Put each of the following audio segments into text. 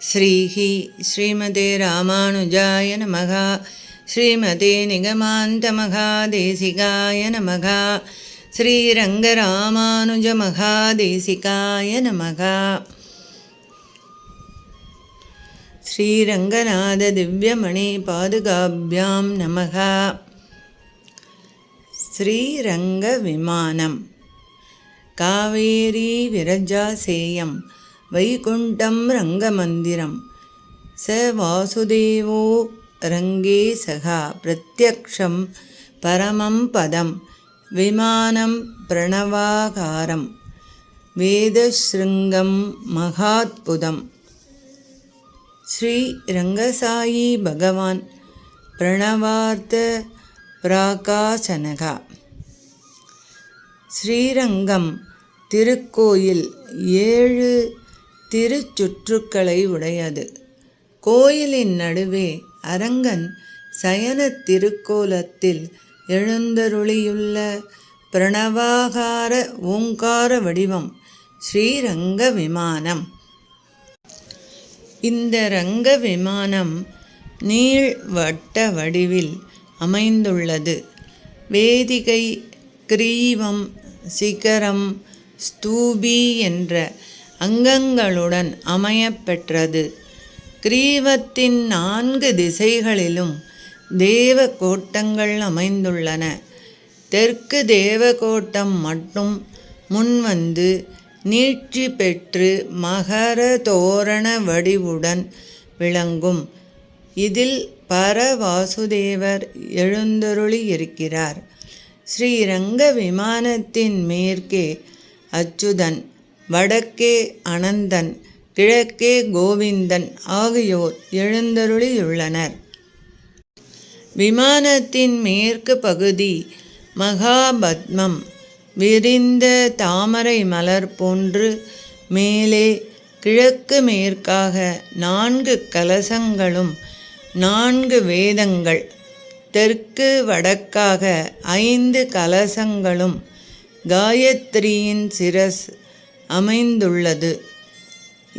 ஸ்ரீமதே ராமானுஜாய நமக. ஸ்ரீமதே நிகமாந்தமகாதேசிகாய நமக. ஸ்ரீரங்கராமானுஜ மகாதேசிகாய நமக. ஸ்ரீரங்கநாத திவ்யமணி பாதுகாபியாம் நமக. ஸ்ரீரங்க விமானம். காவேரி விரஜாசேயம் வைகுண்டம் ரங்கமந்திரம் ச வாசுதேவோ ரங்கே சகா பிரத்யக்ஷம் பரமம் பதம் விமானம் பிரணவாகாரம் வேதஸ்ருங்கம் மகாத்புதம். ஸ்ரீ ரங்கசாயி பகவான் பிரணவார்த்த பிராகாசனகா. ஸ்ரீரங்கம் திருக்கோயில் 7 திருச்சுற்றுக்களை உடையது. கோயிலின் நடுவே அரங்கன் சயன திருக்கோலத்தில் எழுந்தருளியுள்ள பிரணவாகார ஓங்கார வடிவம் ஸ்ரீரங்க விமானம். இந்த ரங்க விமானம் நீள்வட்ட வடிவில் அமைந்துள்ளது. வேதிகை, கிரீவம், சிகரம், ஸ்தூபி என்ற அங்கங்களுடன் அமையப்பெற்றது. கிரீவத்தின் 4 திசைகளிலும் தேவ கோட்டங்கள் அமைந்துள்ளன. தெற்கு தேவகோட்டம் மட்டும் முன்வந்து நீட்சி பெற்று மகர தோரண வடிவுடன் விளங்கும். இதில் பரவாசுதேவர் எழுந்தருளி இருக்கிறார். ஸ்ரீரங்க விமானத்தின் மேற்கே அச்சுதன், வடக்கே அனந்தன், கிழக்கே கோவிந்தன் ஆகியோர் எழுந்தருளியுள்ளனர். விமானத்தின் மேற்கு பகுதி மகாபத்மம் விரிந்த தாமரை மலர் போன்று மேலே கிழக்கு மேற்காக 4 கலசங்களும் 4 வேதங்கள், தெற்கு வடக்காக 5 கலசங்களும் காயத்ரியின் சிரஸ் அமைந்துள்ளது.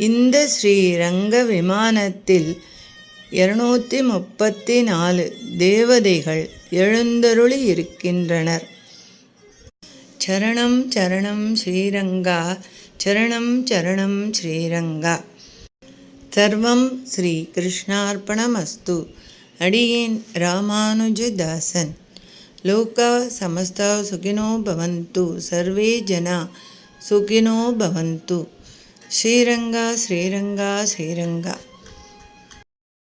இந்த ஸ்ரீரங்க விமானத்தில் 234 தேவதைகள் எழுந்தருளி இருக்கின்றனர். சரணம் சரணம் ஸ்ரீரங்கா, சரணம் சரணம் ஸ்ரீரங்கா. சர்வம் ஸ்ரீ கிருஷ்ணார்ப்பணமஸ்து. அடியேன் ராமானுஜதாசன். லோகா சமஸ்தா சுகினோ பவந்து, சர்வே ஜனா சுகினோ பவந்து. ஸ்ரீரங்கா ஸ்ரீரங்கா ஸ்ரீரங்கா.